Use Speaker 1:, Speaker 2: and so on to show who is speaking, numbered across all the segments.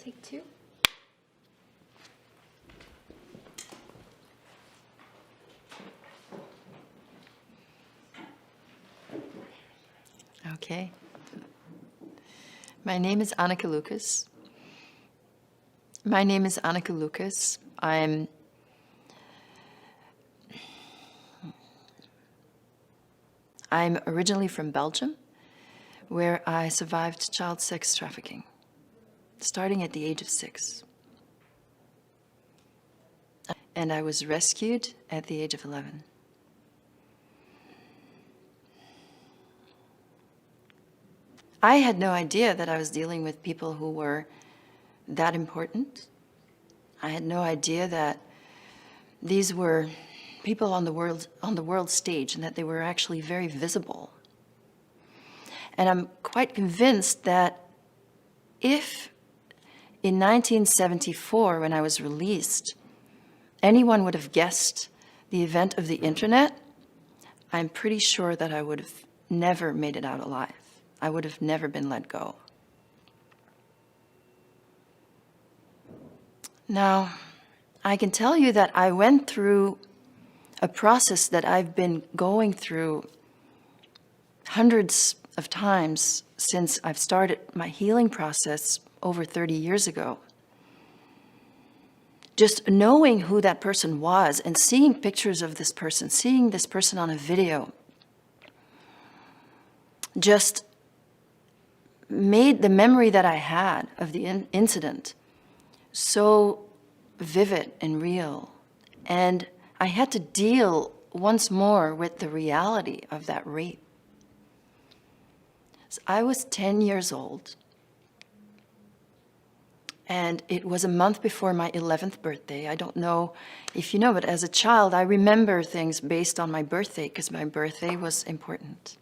Speaker 1: Take two.
Speaker 2: Okay. My name is Anneke Lucas. I'm originally from Belgium, where I survived child sex trafficking, starting at the age of 6. And I was rescued at the age of 11. I had no idea that I was dealing with people who were that important. I had no idea that these were people on the world stage and that they were actually very visible. And I'm quite convinced that if in 1974, when I was released, anyone would have guessed the event of the internet, I'm pretty sure that I would have never made it out alive. I would have never been let go. Now, I can tell you that I went through a process that I've been going through hundreds of times since I've started my healing process over 30 years ago. Just knowing who that person was and seeing pictures of this person, seeing this person on a video, just made the memory that I had of the incident so vivid and real. And I had to deal once more with the reality of that rape. So I was 10 years old, and it was a month before my 11th birthday. I don't know if you know, but as a child, I remember things based on my birthday because my birthday was important.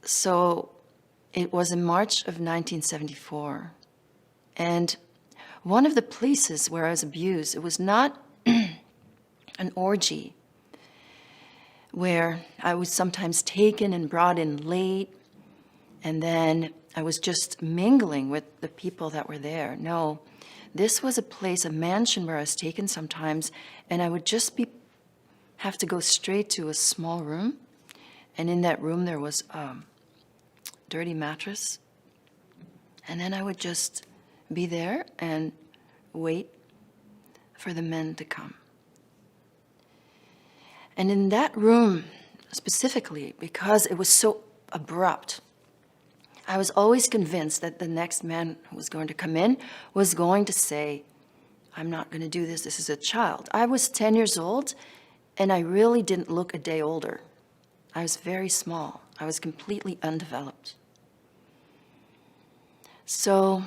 Speaker 2: So it was in March of 1974. And one of the places where I was abused, it was not an orgy where I was sometimes taken and brought in late, and then I was just mingling with the people that were there. No, this was a place, a mansion where I was taken sometimes, and I would just have to go straight to a small room, and in that room there was a dirty mattress, and then I would just be there and wait for the men to come. And in that room specifically, because it was so abrupt, I was always convinced that the next man who was going to come in was going to say, I'm not going to do this, this is a child. I was 10 years old, and I really didn't look a day older. I was very small. I was completely undeveloped. So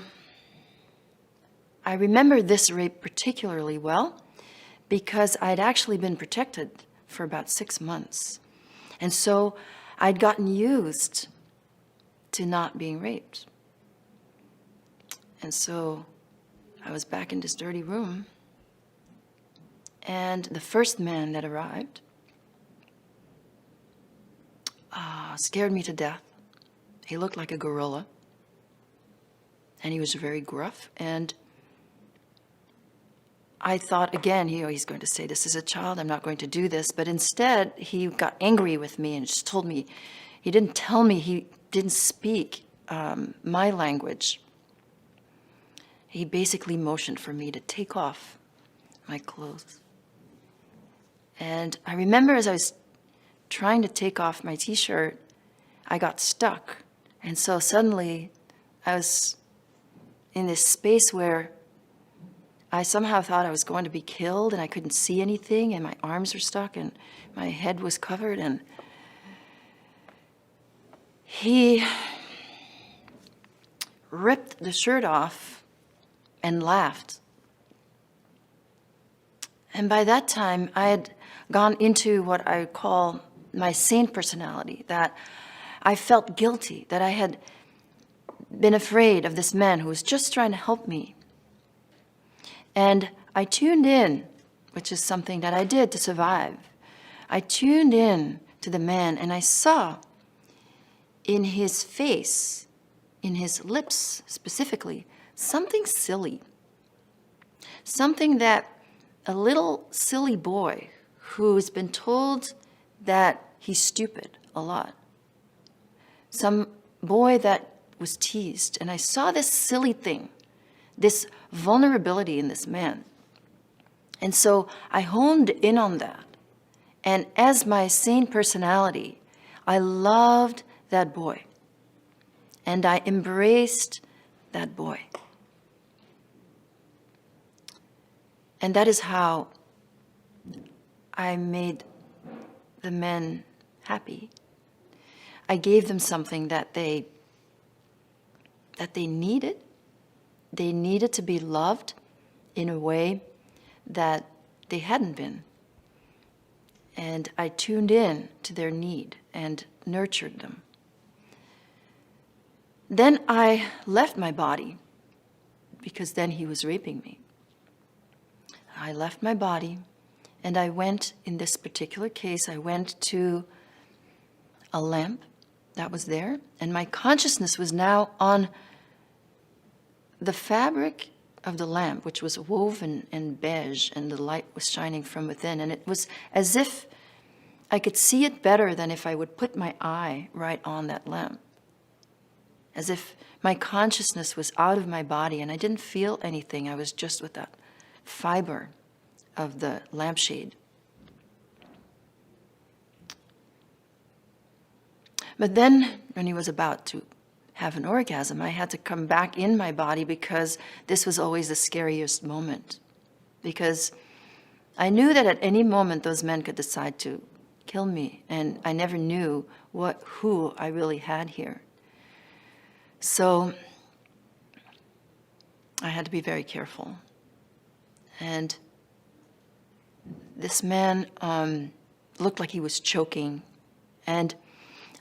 Speaker 2: I remember this rape particularly well because I'd actually been protected for about 6 months. And so I'd gotten used to not being raped. And so I was back in this dirty room, and the first man that arrived scared me to death. He looked like a gorilla, and he was very gruff, and I thought, again, he's going to say, this is a child, I'm not going to do this. But instead, he got angry with me and just told me, he didn't tell me, he didn't speak my language. He basically motioned for me to take off my clothes. And I remember as I was trying to take off my t-shirt, I got stuck. And so suddenly, I was in this space where I somehow thought I was going to be killed, and I couldn't see anything, and my arms were stuck, and my head was covered, and he ripped the shirt off and laughed. And by that time, I had gone into what I call my saint personality, that I felt guilty, that I had been afraid of this man who was just trying to help me. And I tuned in, which is something that I did to survive. I tuned in to the man, and I saw in his face, in his lips specifically, something silly. Something that a little silly boy who's been told that he's stupid a lot. Some boy that was teased. And I saw this silly thing, this vulnerability in this man. And so I honed in on that. And as my sane personality, I loved that boy. And I embraced that boy. And that is how I made the men happy. I gave them something that they needed. They needed to be loved in a way that they hadn't been. And I tuned in to their need and nurtured them. Then I left my body, because then he was raping me. I left my body, and I went, in this particular case, I went to a lamp that was there, and my consciousness was now on the fabric of the lamp, which was woven in beige, and the light was shining from within. And it was as if I could see it better than if I would put my eye right on that lamp. As if my consciousness was out of my body and I didn't feel anything. I was just with that fiber of the lampshade. But then, when he was about to have an orgasm, I had to come back in my body, because this was always the scariest moment. Because I knew that at any moment those men could decide to kill me, and I never knew who I really had here. So I had to be very careful. And this man looked like he was choking, and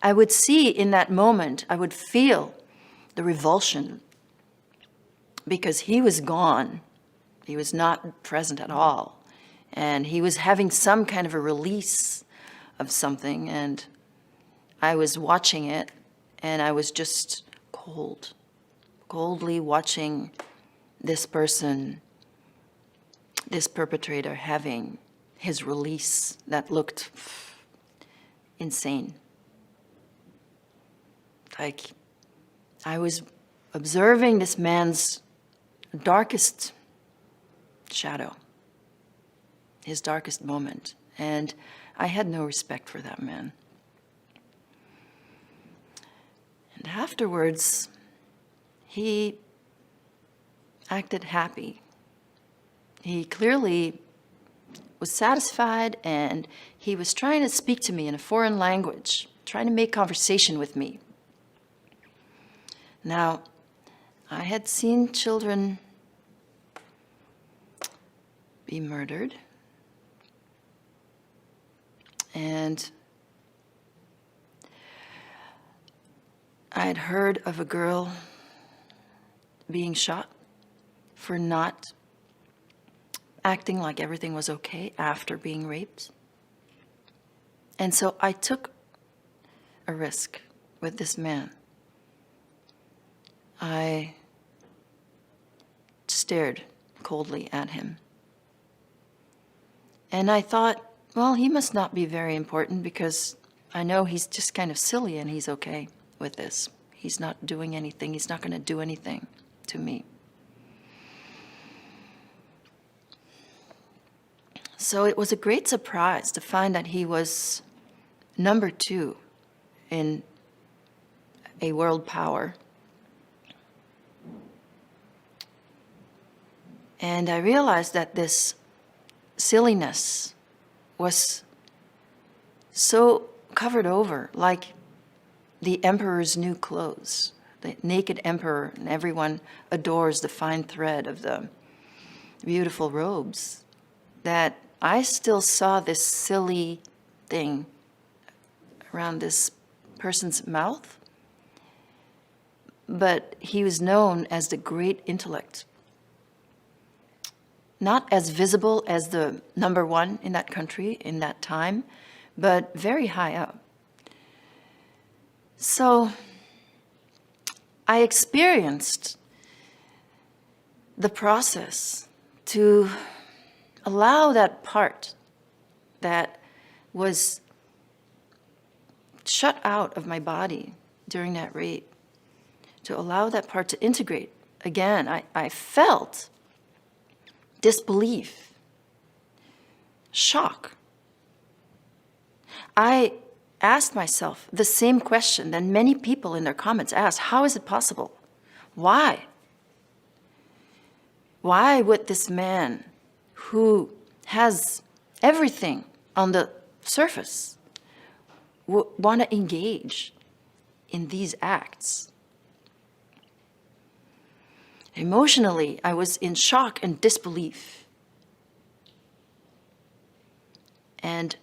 Speaker 2: I would see in that moment, I would feel the revulsion, because he was gone. He was not present at all. And he was having some kind of a release of something, and I was watching it, and I was just coldly watching this person, this perpetrator, having his release that looked insane. Like, I was observing this man's darkest shadow, his darkest moment, and I had no respect for that man. And afterwards, he acted happy. He clearly was satisfied, and he was trying to speak to me in a foreign language, trying to make conversation with me. Now, I had seen children be murdered, and I had heard of a girl being shot for not acting like everything was okay after being raped. And so I took a risk with this man. I stared coldly at him. And I thought, well, he must not be very important, because I know he's just kind of silly and he's okay with this. He's not doing anything. He's not going to do anything to me. So it was a great surprise to find that he was number 2 in a world power. And I realized that this silliness was so covered over, like the emperor's new clothes, the naked emperor, and everyone adores the fine thread of the beautiful robes, that I still saw this silly thing around this person's mouth. But he was known as the great intellect. Not as visible as the number 1 in that country in that time, but very high up. So I experienced the process to allow that part that was shut out of my body during that rape, to allow that part to integrate again, I felt disbelief, shock. I asked myself the same question that many people in their comments asked: how is it possible? Why? Why would this man who has everything on the surface want to engage in these acts? Emotionally, I was in shock and disbelief. And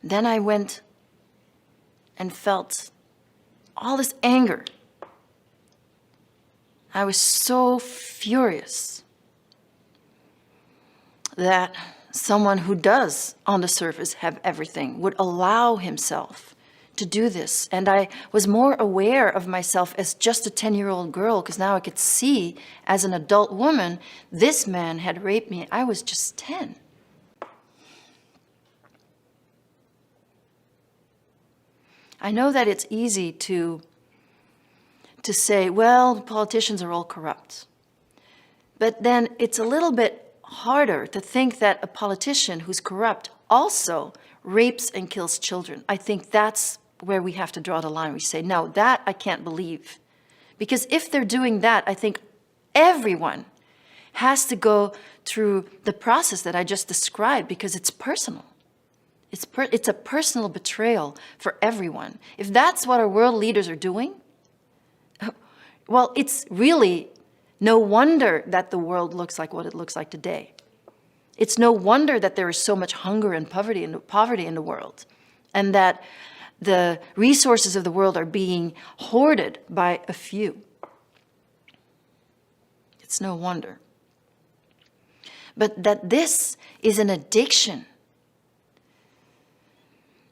Speaker 2: then I went and felt all this anger. I was so furious that someone who does, on the surface, have everything would allow himself to do this. And I was more aware of myself as just a 10-year-old girl, because now I could see, as an adult woman, this man had raped me. I was just 10. I know that it's easy to say, well, politicians are all corrupt. But then it's a little bit harder to think that a politician who's corrupt also rapes and kills children. I think that's where we have to draw the line. We say, no, that I can't believe. Because if they're doing that, I think everyone has to go through the process that I just described, because it's personal. It's a personal betrayal for everyone. If that's what our world leaders are doing, well, it's really no wonder that the world looks like what it looks like today. It's no wonder that there is so much hunger and poverty in the world, and that the resources of the world are being hoarded by a few. It's no wonder. But that this is an addiction,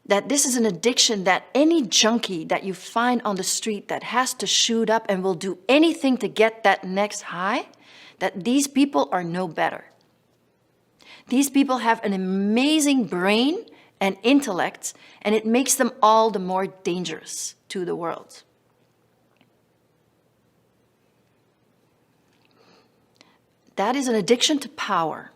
Speaker 2: that any junkie that you find on the street that has to shoot up and will do anything to get that next high, that these people are no better. These people have an amazing brain and intellect, and it makes them all the more dangerous to the world. That is an addiction to power.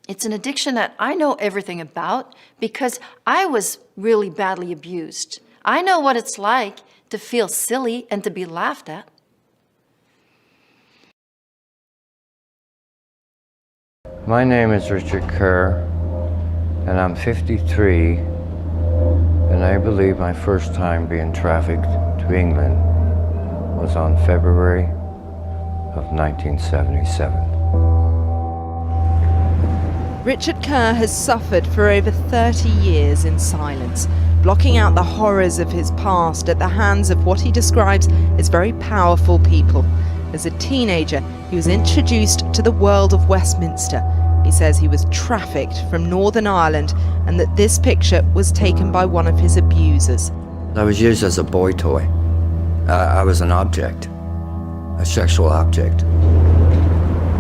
Speaker 2: It's an addiction that I know everything about because I was really badly abused. I know what it's like to feel silly and to be laughed at.
Speaker 1: My name is Richard Kerr, and I'm 53, and I believe my first time being trafficked to England was on February of 1977.
Speaker 3: Richard Kerr has suffered for over 30 years in silence, blocking out the horrors of his past at the hands of what he describes as very powerful people. As a teenager, he was introduced to the world of Westminster. He says he was trafficked from Northern Ireland and that this picture was taken by one of his abusers.
Speaker 4: I was used as a boy toy. I was an object, a sexual object.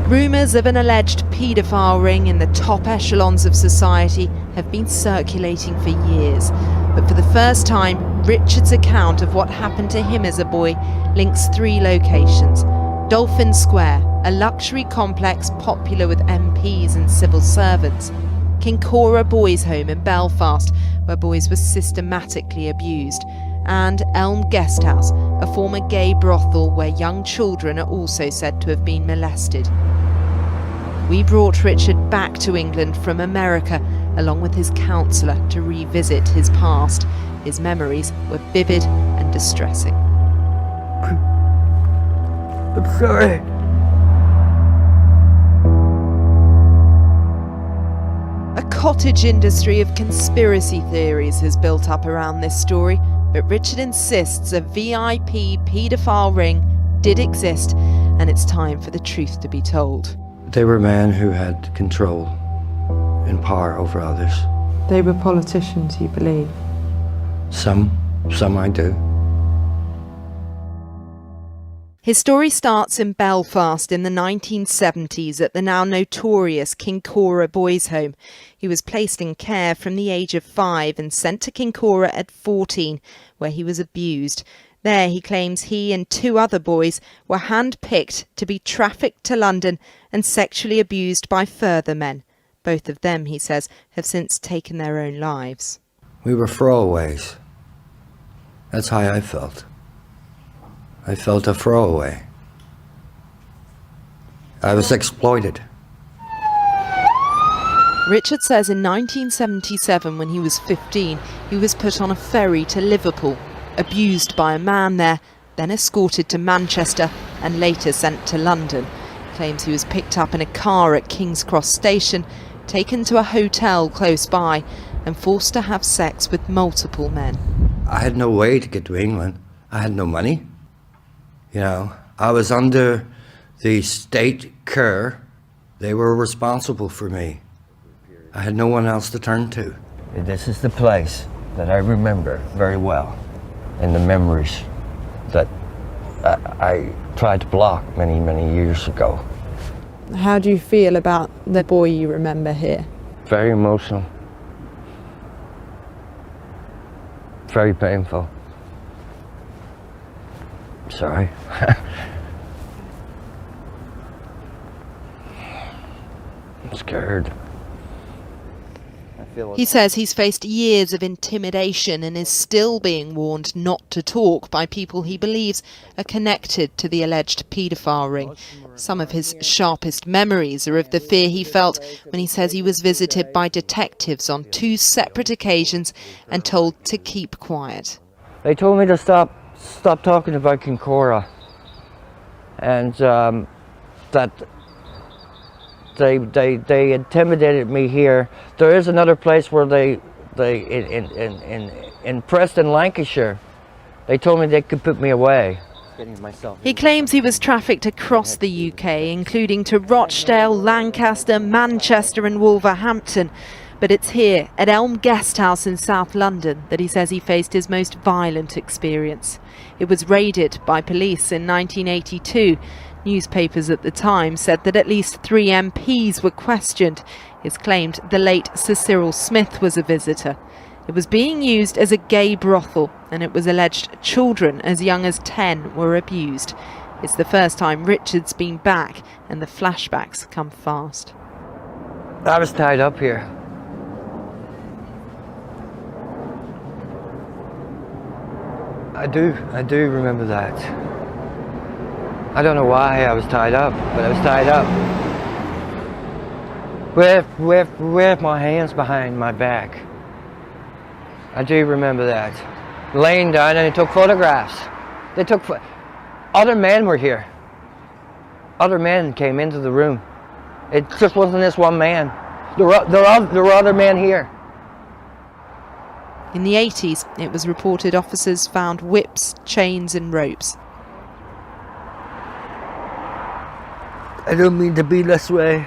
Speaker 3: Rumours of an alleged paedophile ring in the top echelons of society have been circulating for years. But for the first time, Richard's account of what happened to him as a boy links 3 locations. Dolphin Square, a luxury complex popular with MPs and civil servants. Kincora Boys' Home in Belfast, where boys were systematically abused. And Elm Guesthouse, a former gay brothel where young children are also said to have been molested. We brought Richard back to England from America, along with his counsellor, to revisit his past. His memories were vivid and distressing.
Speaker 4: I'm sorry.
Speaker 3: A cottage industry of conspiracy theories has built up around this story, but Richard insists a VIP paedophile ring did exist, and it's time for the truth to be told.
Speaker 4: They were men who had control and power over others.
Speaker 5: They were politicians, you believe?
Speaker 4: Some I do.
Speaker 3: His story starts in Belfast in the 1970s at the now notorious Kincora Boys' Home. He was placed in care from the age of 5 and sent to Kincora at 14, where he was abused. There, he claims he and 2 other boys were hand-picked to be trafficked to London and sexually abused by further men. Both of them, he says, have since taken their own lives.
Speaker 4: We were throwaways. That's how I felt. I felt a throwaway. I was exploited.
Speaker 3: Richard says in 1977, when he was 15, he was put on a ferry to Liverpool, abused by a man there, then escorted to Manchester and later sent to London. He claims he was picked up in a car at King's Cross Station, taken to a hotel close by and forced to have sex with multiple men.
Speaker 4: I had no way to get to England. I had no money. You know, I was under the state care. They were responsible for me. I had no one else to turn to.
Speaker 1: This is the place that I remember very well, and the memories that I tried to block many, many years ago.
Speaker 5: How do you feel about the boy you remember here?
Speaker 1: Very emotional. Very painful. Sorry. I'm scared.
Speaker 3: He says he's faced years of intimidation and is still being warned not to talk by people he believes are connected to the alleged paedophile ring. Some of his sharpest memories are of the fear he felt when he says he was visited by detectives on 2 separate occasions and told to keep quiet.
Speaker 1: They told me to stop talking about Kincora, and that they intimidated me here. There is another place where they in Preston, Lancashire, they told me they could put me away.
Speaker 3: He claims he was trafficked across the UK, including to Rochdale, Lancaster, Manchester and Wolverhampton. But it's here, at Elm Guesthouse in South London, that he says he faced his most violent experience. It was raided by police in 1982. Newspapers at the time said that at least 3 MPs were questioned. It's claimed the late Sir Cyril Smith was a visitor. It was being used as a gay brothel, and it was alleged children as young as 10 were abused. It's the first time Richard's been back, and the flashbacks come fast.
Speaker 1: I was tied up here. I do remember that. I don't know why I was tied up, but I was tied up with my hands behind my back. I do remember that. Laying down, and they took photographs. Other men were here. Other men came into the room. It just wasn't this one man. There were other men here.
Speaker 3: In the 80s, it was reported officers found whips, chains and ropes.
Speaker 1: I don't mean to be this way.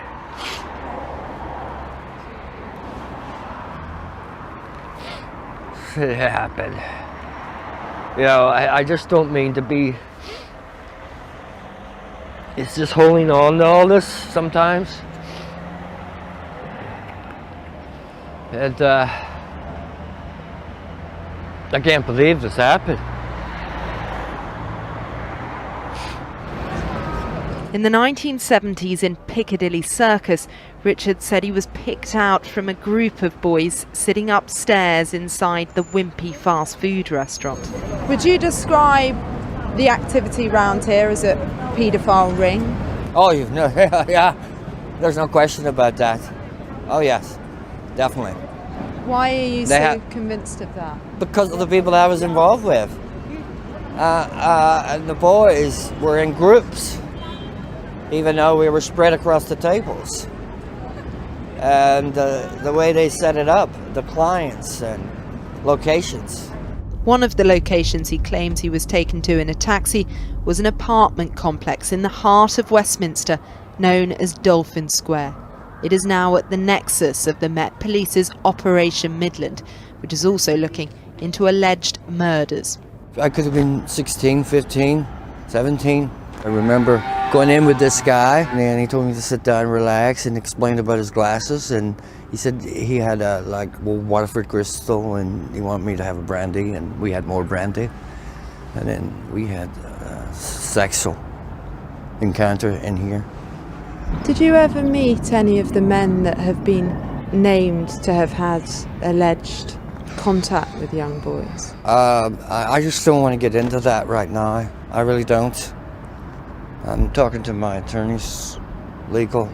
Speaker 1: It happened. You know, I just don't mean to be. It's just holding on to all this sometimes. And I can't believe this happened.
Speaker 3: In the 1970s in Piccadilly Circus, Richard said he was picked out from a group of boys sitting upstairs inside the wimpy fast food restaurant.
Speaker 5: Would you describe the activity round here as a paedophile ring?
Speaker 6: Oh, yeah, there's no question about that. Oh yes, definitely.
Speaker 5: Why are you so convinced of that?
Speaker 6: Because of the people I was involved with. And the boys were in groups, even though we were spread across the tables. And the way they set it up, the clients and locations.
Speaker 3: One of the locations he claims he was taken to in a taxi was an apartment complex in the heart of Westminster known as Dolphin Square. It is now at the nexus of the Met Police's Operation Midland, which is also looking into alleged murders.
Speaker 4: I could have been 16, 15, 17. I remember going in with this guy, and he told me to sit down and relax and explained about his glasses. And he said he had a Waterford crystal, and he wanted me to have a brandy, and we had more brandy. And then we had a sexual encounter in here.
Speaker 5: Did you ever meet any of the men that have been named to have had alleged contact with young boys?
Speaker 4: I just don't want to get into that right now. I really don't. I'm talking to my attorneys, legal.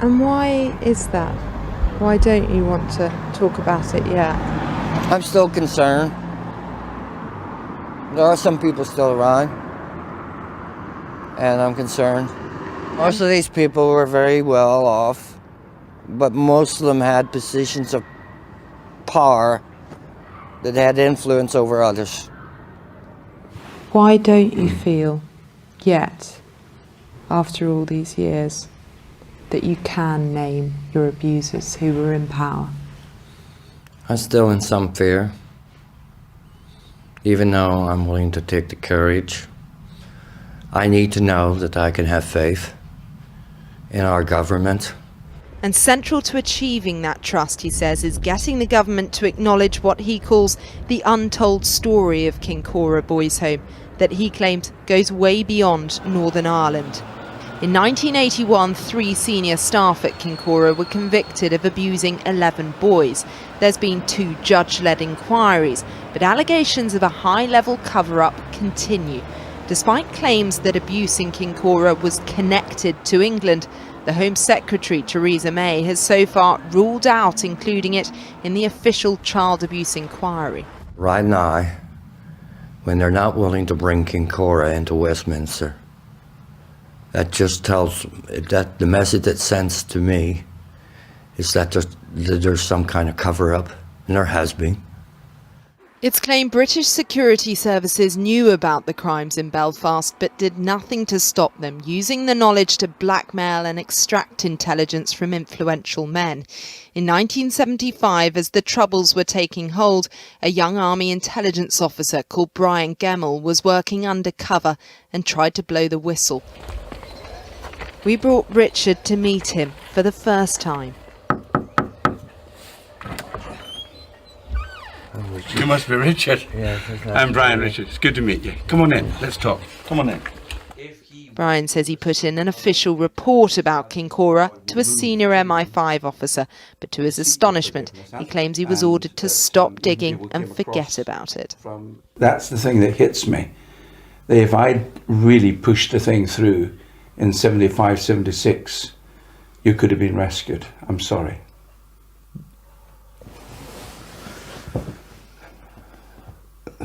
Speaker 5: And why is that? Why don't you want to talk about it yet?
Speaker 4: I'm still concerned. There are some people still around, and I'm concerned. Most of these people were very well off, but most of them had positions of power that had influence over others.
Speaker 5: Why don't you feel yet, after all these years, that you can name your abusers who were in power?
Speaker 1: I'm still in some fear, even though I'm willing to take the courage. I need to know that I can have faith in our government.
Speaker 3: And central to achieving that trust, he says, is getting the government to acknowledge what he calls the untold story of Kincora Boys' Home, that he claims goes way beyond Northern Ireland. In 1981, 3 senior staff at Kincora were convicted of abusing 11 boys. There's been 2 judge-led inquiries, but allegations of a high-level cover-up continue. Despite claims that abuse in Kincora was connected to England, the Home Secretary, Theresa May, has so far ruled out including it in the official child abuse inquiry.
Speaker 1: Right now, when they're not willing to bring Kincora into Westminster, that just tells that the message it sends to me is that there's some kind of cover-up, and there has been.
Speaker 3: It's claimed British security services knew about the crimes in Belfast but did nothing to stop them, using the knowledge to blackmail and extract intelligence from influential men. In 1975, as the Troubles were taking hold, a young army intelligence officer called Brian Gemmell was working undercover and tried to blow the whistle. We brought Richard to meet him for the first time.
Speaker 7: You must be Richard.
Speaker 1: Yes,
Speaker 7: I'm Brian Richard. It's good to meet you. Come on in. Let's talk. Come on in.
Speaker 3: Brian says he put in an official report about Kincora to a senior MI5 officer, but to his astonishment, he claims he was ordered to stop digging and forget about it.
Speaker 7: That's the thing that hits me. That if I'd really pushed the thing through in 75, 76, you could have been rescued. I'm sorry.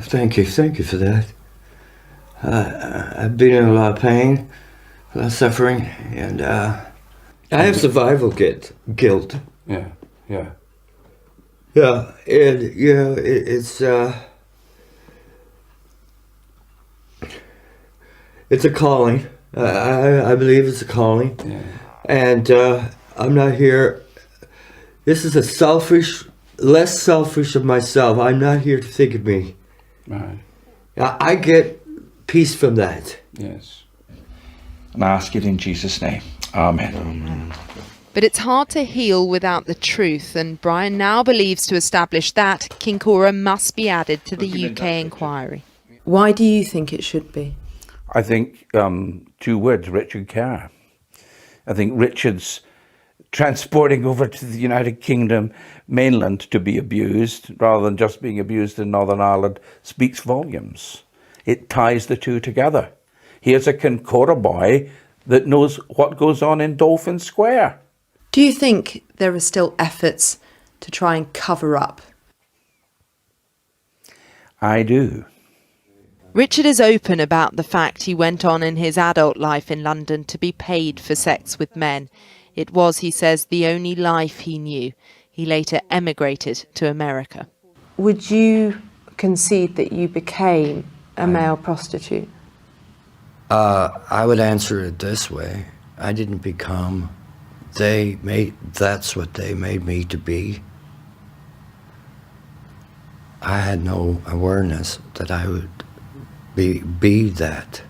Speaker 1: Thank you for that. I've been in a lot of pain, a lot of suffering, and I have survival guilt.
Speaker 7: Yeah.
Speaker 1: Yeah, and you know, it's a calling. I believe it's a calling,
Speaker 7: Yeah.
Speaker 1: and I'm not here. This is less selfish of myself. I'm not here to think of me.
Speaker 7: Right.
Speaker 1: I get peace from that.
Speaker 7: Yes. And I ask it in Jesus' name. Amen.
Speaker 1: Amen.
Speaker 3: But it's hard to heal without the truth, and Brian now believes to establish that Kincora must be added to the UK inquiry.
Speaker 5: Why do you think it should be?
Speaker 7: I think 2 words, Richard Kerr. I think Richard's transporting over to the United Kingdom mainland to be abused, rather than just being abused in Northern Ireland, speaks volumes. It ties the 2 together. Here's a Kincora boy that knows what goes on in Dolphin Square.
Speaker 5: Do you think there are still efforts to try and cover up?
Speaker 7: I do.
Speaker 3: Richard is open about the fact he went on in his adult life in London to be paid for sex with men. It was, he says, the only life he knew. He later emigrated to America.
Speaker 5: Would you concede that you became a male prostitute?
Speaker 1: I would answer it this way. I didn't become. That's what they made me to be. I had no awareness that I would
Speaker 4: be that.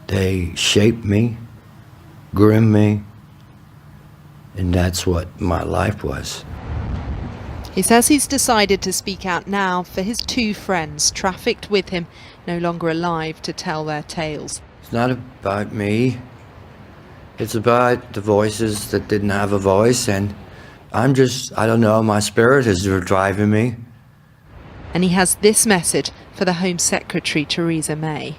Speaker 4: They shaped me, groomed me, and that's what my life was.
Speaker 3: He says he's decided to speak out now for his two friends trafficked with him, no longer alive to tell their tales.
Speaker 4: It's not about me. It's about the voices that didn't have a voice, and I don't know, my spirit is driving me.
Speaker 3: And he has this message for the Home Secretary, Theresa May.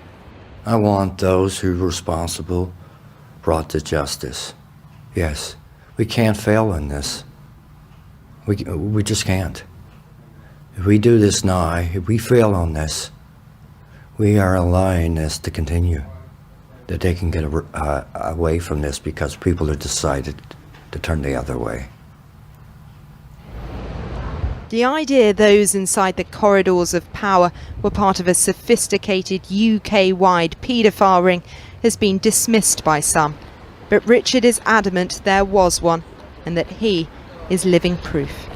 Speaker 4: I want those who are responsible brought to justice. Yes, we can't fail in this. We just can't. If we do this now, if we fail on this, we are allowing this to continue. That they can get away from this because people have decided to turn the other way.
Speaker 3: The idea those inside the corridors of power were part of a sophisticated UK-wide paedophile ring has been dismissed by some. But Richard is adamant there was one, and that he is living proof.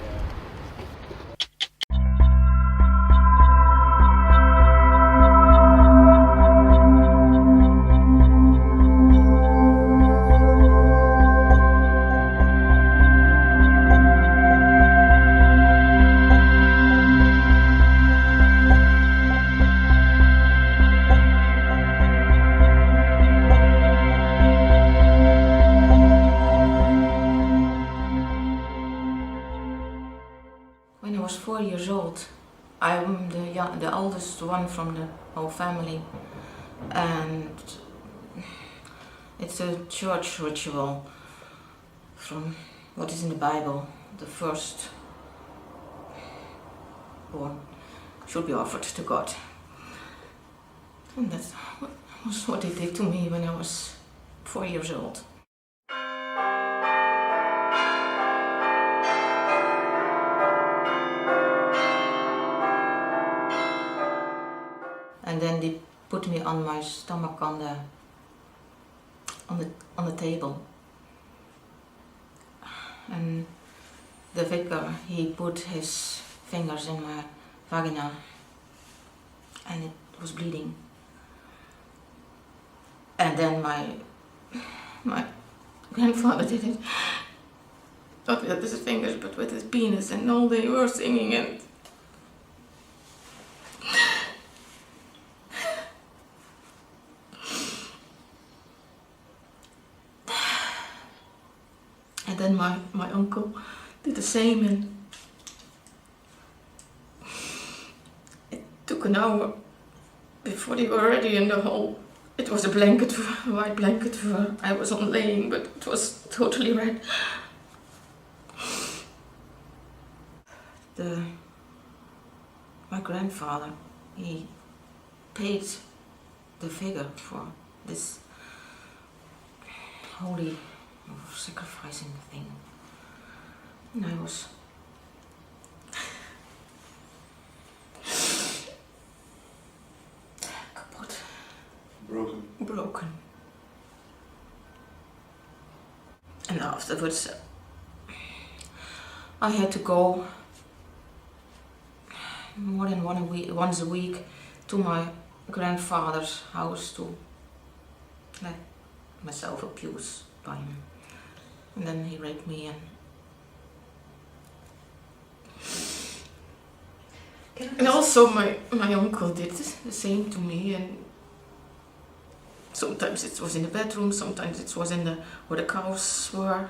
Speaker 8: When I was 4 years old, I'm the oldest one from the whole family, and it's a church ritual from what is in the Bible. The first born should be offered to God, and that was what they did to me when I was 4 years old. And then they put me on my stomach on the table. And the vicar, he put his fingers in my vagina, and it was bleeding. And then my grandfather did it, not with his fingers, but with his penis, and all they were singing and then my uncle did the same, and it took an hour before they were ready in the hole. It was a blanket, a white blanket where I was on laying, but it was totally red. My grandfather, he paid the figure for this holy sacrificing thing, and I was kapot, broken. And afterwards I had to go more than once a week to my grandfather's house to let myself abuse by him. And then he raped me, and also my uncle did the same to me, and sometimes it was in the bedroom, sometimes it was in where the cows were.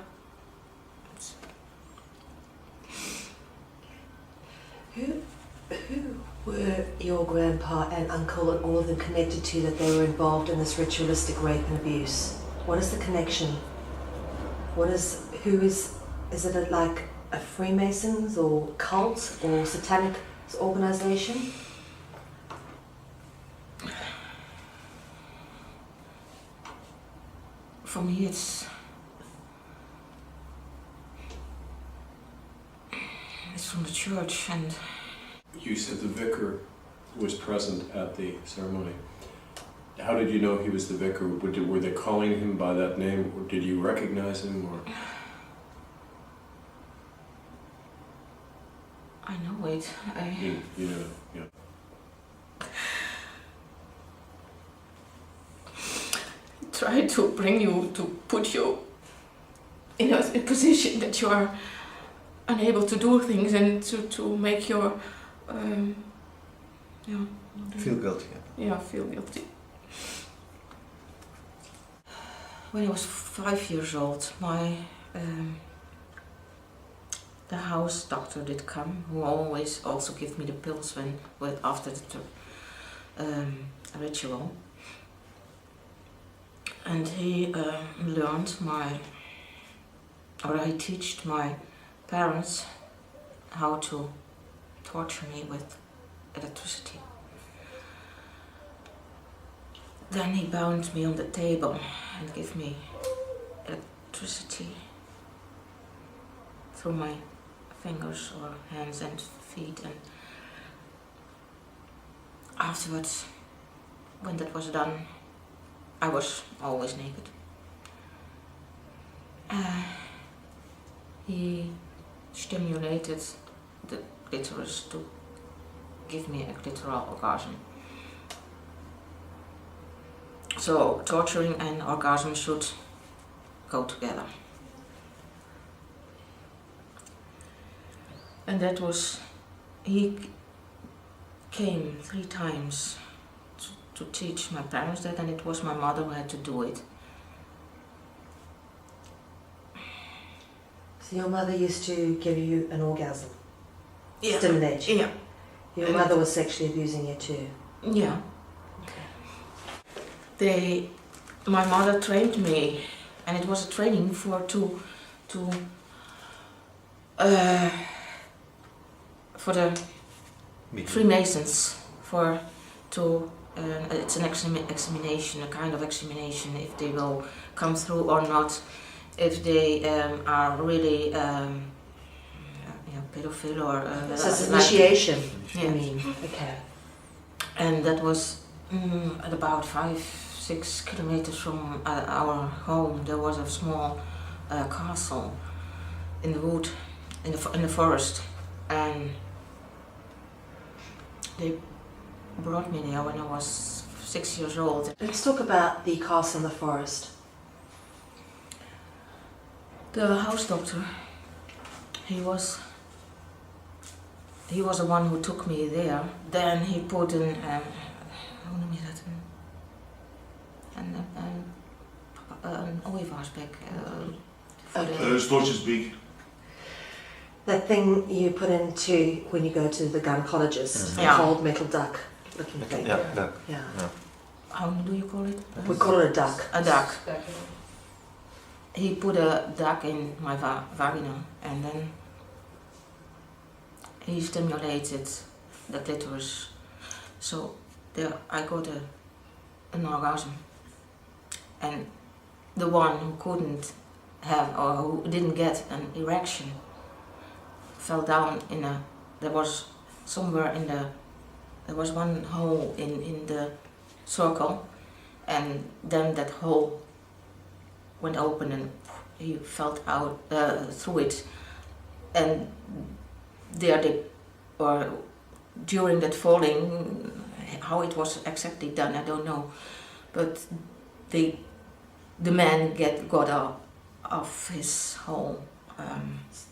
Speaker 9: Who were your grandpa and uncle and all of them connected to that they were involved in this ritualistic rape and abuse? What is the connection? Is it like a Freemasons or cult or satanic organization?
Speaker 8: For me it's from the church. And
Speaker 10: you said the vicar was present at the ceremony. How did you know he was the vicar? Were they calling him by that name, or did you recognize him? Or
Speaker 8: I know it.
Speaker 10: you know, yeah.
Speaker 8: try to bring you, to put you in a position that you are unable to do things and to make your,
Speaker 11: Feel guilty.
Speaker 8: yeah, feel guilty. When I was 5 years old, the house doctor did come, who always also gave me the pills after the ritual. And he learned he taught my parents how to torture me with electricity. Then he bound me on the table and gave me electricity through my fingers or hands and feet, and afterwards, when that was done, I was always naked. He stimulated the clitoris to give me a clitoral orgasm. So torturing and orgasm should go together. And that was, he came 3 times to teach my parents that, and it was my mother who had to do it.
Speaker 9: So your mother used to give you an orgasm?
Speaker 8: Yeah.
Speaker 9: Stimulate you?
Speaker 8: Yeah.
Speaker 9: Your mother was sexually abusing you too?
Speaker 8: Yeah. My mother trained me, and it was a training for the Freemasons, it's an examination, a kind of examination, if they will come through or not, if they are really pedophile or...
Speaker 9: So it's initiation,
Speaker 8: yeah.
Speaker 9: you mean? Okay.
Speaker 8: And that was at about 5-6 kilometers from our home. There was a small castle in the wood, in the forest, and they brought me there when I was 6 years old.
Speaker 9: Let's talk about the castle in the forest.
Speaker 8: The house doctor, he was the one who took me there. Then he put an ooievaarsbek.
Speaker 11: Stotjesbeek.
Speaker 9: That thing you put into when you go to the gynecologist,
Speaker 8: Yeah.
Speaker 9: a cold metal duck looking thing.
Speaker 11: Yeah, duck.
Speaker 9: Yeah.
Speaker 8: How do you call it?
Speaker 9: We call it a duck.
Speaker 8: A duck. He put a duck in my vagina, and then he stimulated the clitoris. So there I got an orgasm. And the one who couldn't have, or who didn't get an erection, fell down there was one hole in the circle, and then that hole went open and he fell out through it, and during that falling, how it was exactly done, I don't know, but the man got out of his hole.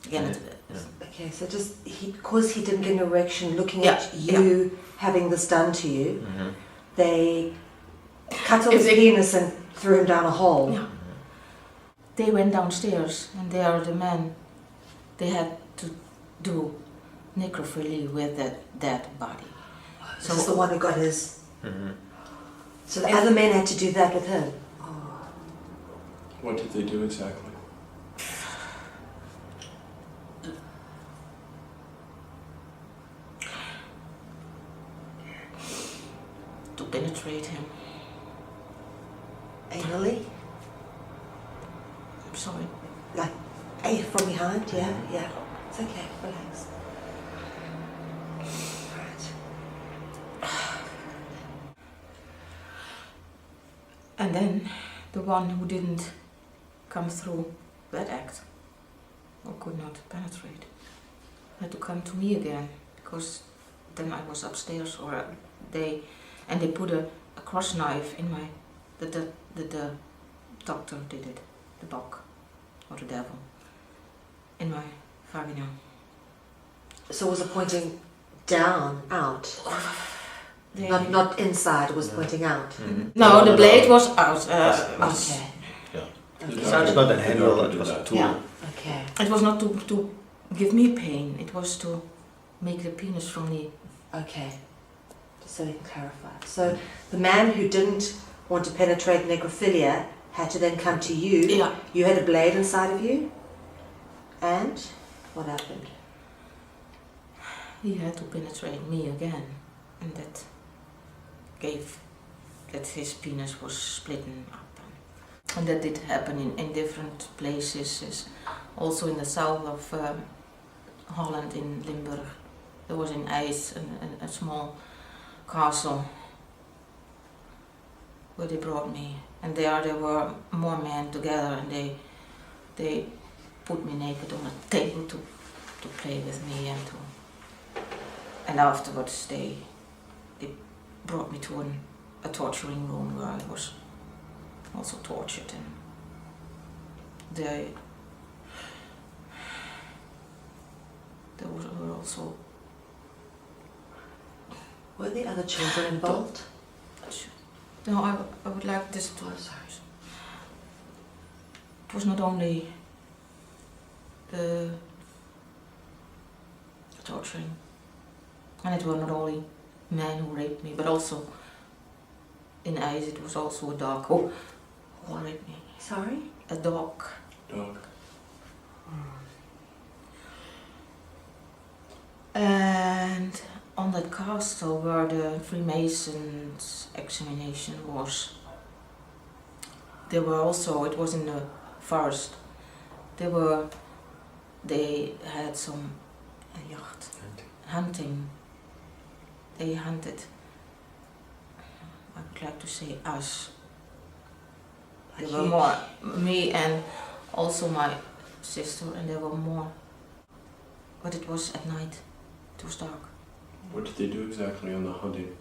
Speaker 9: Okay, so just because he didn't get an erection, looking
Speaker 8: Yeah,
Speaker 9: at you having this done to you, they cut off
Speaker 8: If
Speaker 9: his
Speaker 8: they-
Speaker 9: penis and threw him down a hole.
Speaker 8: Yeah. They went downstairs, and there the men, they had to do necrophilia with that dead body.
Speaker 9: So this is the one who got his. So the other men had to do that with him.
Speaker 10: What did they do exactly?
Speaker 8: To penetrate him.
Speaker 9: Anally,
Speaker 8: I'm sorry.
Speaker 9: like from behind. Yeah, yeah. It's okay. Relax. Right.
Speaker 8: And then the one who didn't come through that act, or could not penetrate, had to come to me again, because then I was upstairs, or they put a cross knife in the doctor did it, the bug or the devil, in my vagina.
Speaker 9: So was it pointing down, out?
Speaker 8: They-
Speaker 9: Not inside, it was pointing out.
Speaker 8: No, the blade was out.
Speaker 9: Okay.
Speaker 10: It's
Speaker 11: not an handle, it was a tool.
Speaker 8: Yeah.
Speaker 9: Okay.
Speaker 8: It was not to give me pain, it was to make the penis from the...
Speaker 9: Okay. Just so we can clarify. So the man who didn't want to penetrate necrophilia had to then come to you.
Speaker 8: Yeah.
Speaker 9: You had a blade inside of you. And what happened?
Speaker 8: He had to penetrate me again, and that gave that his penis was splitting up. And that did happen in different places, also in the south of Holland, in Limburg. There was in IJs a small castle where they brought me, and there were more men together, and they put me naked on a table to play with me, and afterwards they brought me to a torturing room where I was also tortured, and there were also...
Speaker 9: Were the other children involved?
Speaker 8: No, I would like this to... It was not only the torturing, and it were not only men who raped me, but also in IJs it was also a dog who raped me.
Speaker 9: Sorry?
Speaker 8: A dog.
Speaker 10: Dog.
Speaker 8: And on that castle where the Freemasons examination was, there were also, it was in the forest, they had some jacht, hunting. They hunted, I would like to say us. There were more, me and also my sister, and there were more. But it was at night, it was dark.
Speaker 10: What did they do exactly on the hunting?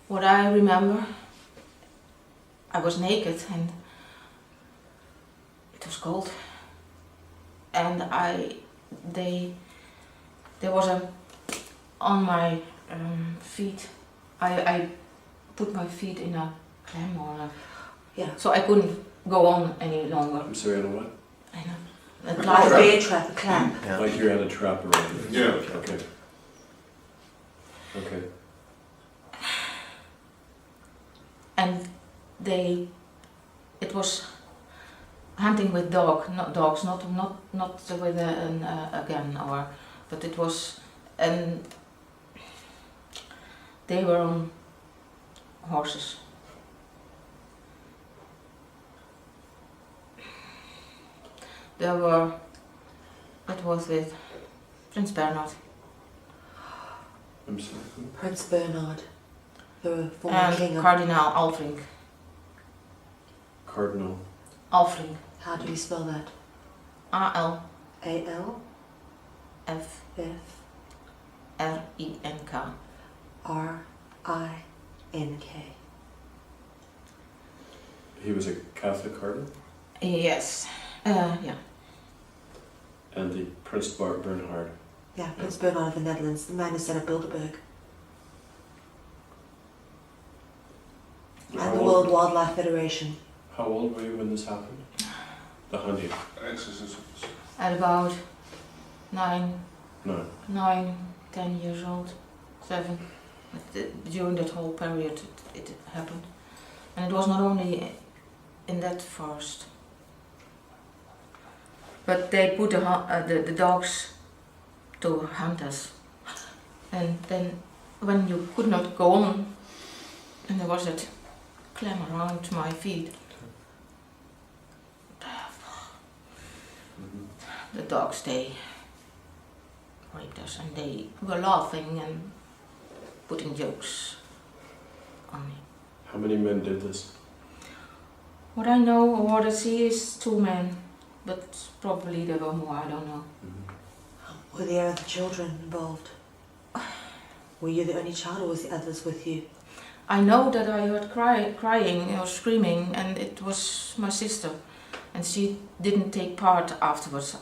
Speaker 8: What I remember, I was naked and it was cold, and there was on my feet, I put my feet in a clam or so I couldn't go on any longer.
Speaker 10: I'm sorry, on a what?
Speaker 8: I know.
Speaker 9: Like a bear trap, a clamp.
Speaker 11: Yeah.
Speaker 10: Like you had a trap around it?
Speaker 11: Yeah.
Speaker 10: Okay. Okay.
Speaker 8: And it was hunting with dogs, not with a gun, but it was, and they were on horses. It was with Prince Bernhard.
Speaker 10: I'm sorry, who?
Speaker 9: Prince Bernhard, the former
Speaker 8: And
Speaker 9: king of...
Speaker 8: Cardinal Alfring.
Speaker 10: Cardinal.
Speaker 8: Alfring.
Speaker 9: How do you spell that?
Speaker 8: A-L-F-R-I-N-K.
Speaker 9: A-L-F-R-I-N-K.
Speaker 10: He was a Catholic cardinal?
Speaker 8: Yes. Yeah.
Speaker 10: And the Prince Bernhard.
Speaker 9: Yeah, Prince Bernhard of the Netherlands, the man who set up Bilderberg.
Speaker 10: How
Speaker 9: And the
Speaker 10: old-
Speaker 9: World Wildlife Federation.
Speaker 10: How old were you when this happened? The hunting?
Speaker 8: At about 9,
Speaker 10: No.
Speaker 8: 10 years old, 7. During that whole period it happened. And it was not only in that forest. But they put the dogs to hunt us. And then when you could not go on, and there was that clam around my feet, the dogs, they raped us, and they were laughing and putting jokes on me.
Speaker 10: How many men did this?
Speaker 8: What I know or what I see is 2 men, but probably there were more, I don't know.
Speaker 9: Were there other children involved? Were you the only child or was the others with you?
Speaker 8: I know that I heard crying or screaming, and it was my sister, and she didn't take part afterwards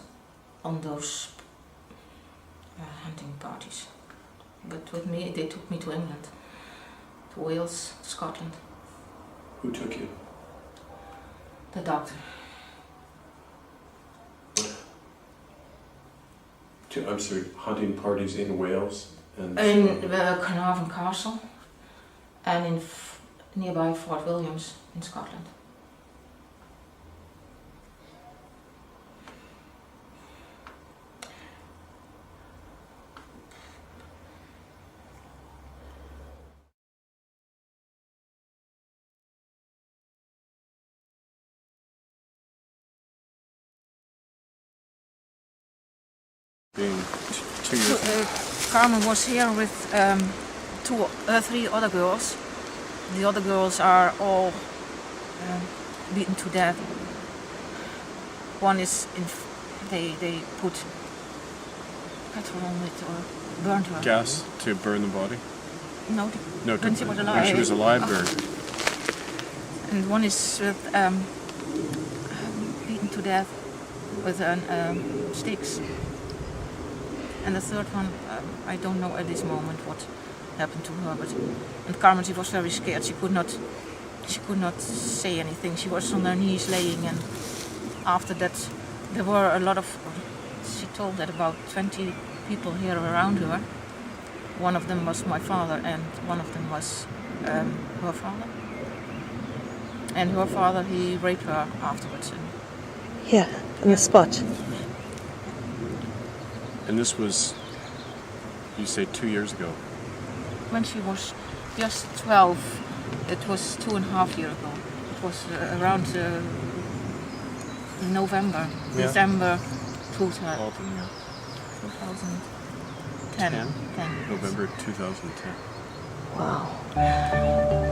Speaker 8: on those hunting parties. But with me, they took me to England, to Wales, to Scotland.
Speaker 10: Who took you?
Speaker 8: The doctor.
Speaker 10: I'm sorry, hunting parties in Wales? And
Speaker 8: In Carnarvon Castle and in nearby Fort Williams in Scotland.
Speaker 10: being 2 years
Speaker 8: Carmen was here with 3 other girls. The other girls are all beaten to death. One is they put petrol on it or burned her.
Speaker 10: gas to burn the body?
Speaker 8: No,
Speaker 10: No,
Speaker 8: when she was alive.
Speaker 10: when she was alive, burned.
Speaker 8: And one is with, beaten to death with sticks. And the third one, I don't know at this moment what happened to her. And Carmen, she was very scared. She could not say anything. She was on her knees laying, and after that, there were a lot of. She told that about 20 people here around her. One of them was my father, and one of them was her father. And her father, he raped her afterwards.
Speaker 9: Here, on the spot.
Speaker 10: And this was, you say, 2 years ago.
Speaker 8: When she was just 12, it was 2.5 years ago. It was around November,
Speaker 10: Yeah.
Speaker 8: December 2010.
Speaker 10: Autumn, yeah.
Speaker 8: 2010. 10.
Speaker 10: November 2010.
Speaker 9: Wow.